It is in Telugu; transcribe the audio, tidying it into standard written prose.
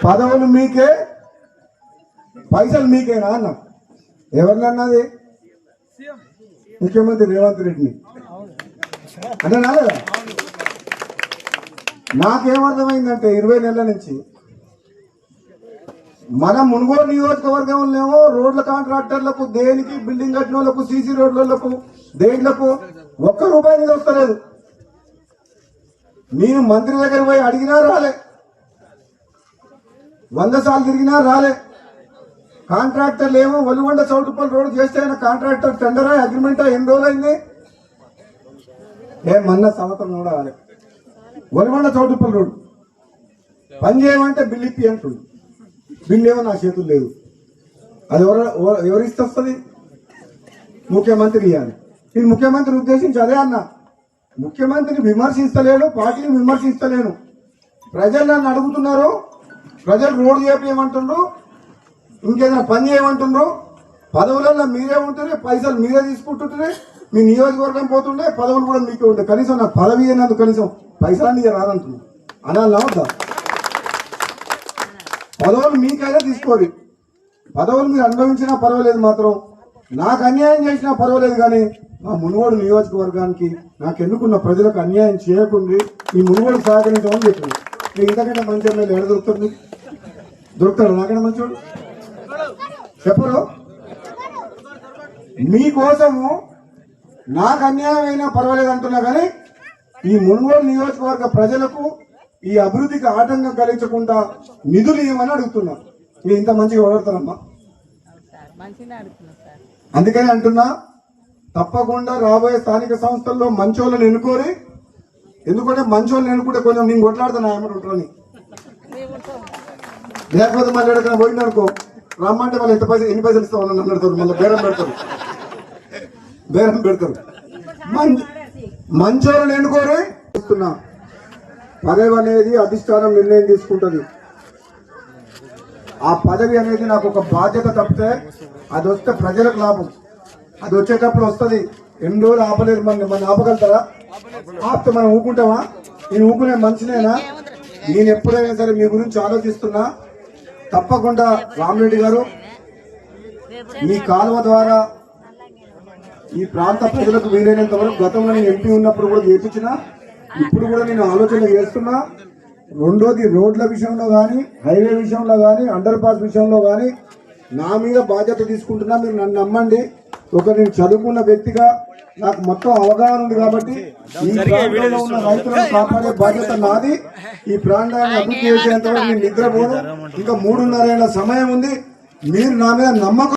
పదవులు మీకే, పైసలు మీకేనా అన్న. ఎవరినన్నది? ముఖ్యమంత్రి రేవంత్ రెడ్డిని అంటే నాలేదా? నాకేమర్థమైందంటే 20 నెలల నుంచి మన మునుగోడు నియోజకవర్గంలో రోడ్ల కాంట్రాక్టర్లకు, దేనికి బిల్డింగ్ కట్టిన వాళ్ళకు, సీసీ రోడ్లకు, దేంట్లకు ₹1 మీద వస్తలేదు. నేను మంత్రి దగ్గర పోయి అడిగినా రాలే, 100 సార్లు తిరిగినా రాలే. కాంట్రాక్టర్లు ఏమో ఒలిగొండ చౌటుపల్లి రోడ్డు చేస్తే కాంట్రాక్టర్ టెండరా, అగ్రిమెంటా, ఎన్ని రోజులైంది? మొన్న సంవత్సరం కూడా రాలే. ఒలిగొండ చౌటుపల్లి రోడ్డు పని చేయమంటే బిల్లు ఇప్పి అంటుంది. బిల్లు ఏమో నా చేతులు లేదు. అది ఎవరిస్తే వస్తుంది? ముఖ్యమంత్రి ఇవ్వాలి. నేను ముఖ్యమంత్రి ఉద్దేశించి అదే అన్నా, ముఖ్యమంత్రిని విమర్శిస్తలేను, పార్టీని విమర్శిస్తలేను. ప్రజలు నన్ను అడుగుతున్నారు, ప్రజలు రోడ్డు చేపేయమంటుండ్రు, ఇంకేదైనా పని చేయమంటుండ్రు. పదవులలో మీరే ఉంటుండే, పైసలు మీరే తీసుకుంటుంటే, మీ నియోజకవర్గం పోతుండే, పదవులు కూడా మీకే ఉంటాయి. కనీసం నాకు పదవి అయినందుకు కనీసం పైసలు రాదంటున్నాను అనాలనా వద్దా? పదవులు మీకైనా తీసుకోరు, పదవులు మీరు అనుభవించినా పర్వాలేదు, మాత్రం నాకు అన్యాయం చేసినా పర్వాలేదు, కానీ మా మునుగోడు నియోజకవర్గానికి నాకు ఎన్నుకున్న ప్రజలకు అన్యాయం చేయకుండా ఈ మునుగోడు సహకరించమని చెప్పింది. మీరు ఇంతకంటే మంచి ఎమ్మెల్యే ఎక్కడ దొరుకుతారు? మీకు దొరుకుతారు? నాకంటే మంచోడు చెప్పరు. మీకోసము నాకు అన్యాయం అయినా పర్వాలేదు అంటున్నా, కానీ ఈ మునుగోడు నియోజకవర్గ ప్రజలకు ఈ అభివృద్ధికి ఆటంకం కలిగించకుండా నిధులు ఇవ్వమని అడుగుతున్నా. మీరు ఇంత మంచిగా ఓడతారమ్మా, అందుకని అంటున్నా, తప్పకుండా రాబోయే స్థానిక సంస్థల్లో మంచోళ్ళని ఎన్నుకోరి. ఎందుకంటే మంచోళ్ళని ఎన్నుకుంటే కొంచెం నేను కొట్లాడుతున్నా ఏమంటుంటారని, లేకపోతే మళ్ళీ ఎక్కడికైనా పోయింది అనుకో, రమ్మంటే మళ్ళీ ఎన్ని పైసలు ఇస్తామని అడుగుతారు, మళ్ళీ బేరం పెడతారు. మంచోళ్ళని ఎన్నుకోరి. పదవి అనేది అధిష్టానం నిర్ణయం తీసుకుంటుంది. ఆ పదవి అనేది నాకు ఒక బాధ్యత తప్పితే అది వస్తే ప్రజలకు లాభం. అది వచ్చేటప్పుడు వస్తుంది. ఎన్ని రోజులు ఆపలేదు, మన ఆపగలుగుతారా? ఆపితే మనం ఊకుంటామా? నేను ఊకునే మనిషినేనా? నేను ఎప్పుడైనా సరే మీ గురించి ఆలోచిస్తున్నా. తప్పకుండా రామిరెడ్డి గారు, ఈ కాలువ ద్వారా ఈ ప్రాంత ప్రజలకు వీలైనంత వరకు గతంలో నేను ఎంపీ ఉన్నప్పుడు కూడా చేపించిన, ఇప్పుడు కూడా నేను ఆలోచన చేస్తున్నా. రెండోది, రోడ్ల విషయంలో కానీ, హైవే విషయంలో కానీ, అండర్ పాస్ విషయంలో కానీ నా మీద బాధ్యత తీసుకుంటున్నా. మీరు నన్ను నమ్మండి. నేను చదువుకున్న వ్యక్తిగా నాకు మొత్తం అవగాహన ఉంది కాబట్టి ఈ ప్రాంతంలో ఉన్న రైతులను కాపాడే బాధ్యత నాది. ఈ ప్రాంతాన్ని అభివృద్ధి చేసేంత వరకు నేను నిద్రపోను. ఇంకా 3.5 ఏళ్ల సమయం ఉంది. మీరు నా మీద నమ్మకం